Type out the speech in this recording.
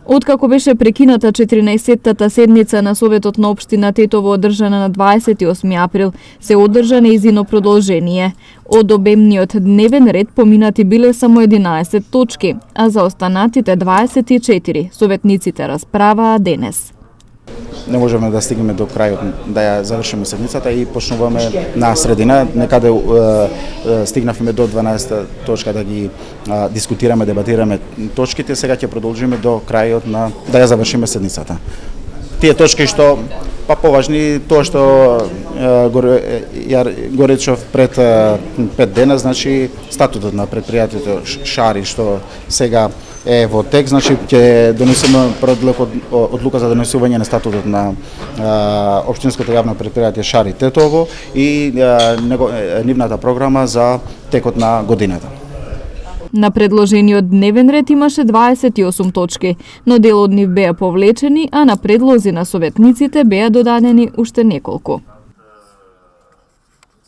Откако беше прекината 14-тата седница на Советот на општина Тетово одржана на 28 април, се одржа нејзино продолжение. Од обемниот дневен ред поминати биле само 11 точки, а за останатите 24 советниците расправаа денес. Не можеме да стигнеме до крајот, да ја завршиме седницата и почнуваме на средина, некаде стигнавме до 12 точка да ги дискутираме, дебатираме точките, сега ќе продолжиме до крајот на да ја завршиме седницата. Тие точки што поважни, тоа што го речов пред 5 дена, значи статутот на предпријатието Шари што сега е во тек, значи ќе донесеме одлука за донесување на статутот на општинското јавно предпријатие Шари Тетово и нивната програма за текот на годината. На предложениот дневен ред имаше 28 точки, но дел од нив беа повлечени, а на предлози на советниците беа додадени уште неколку.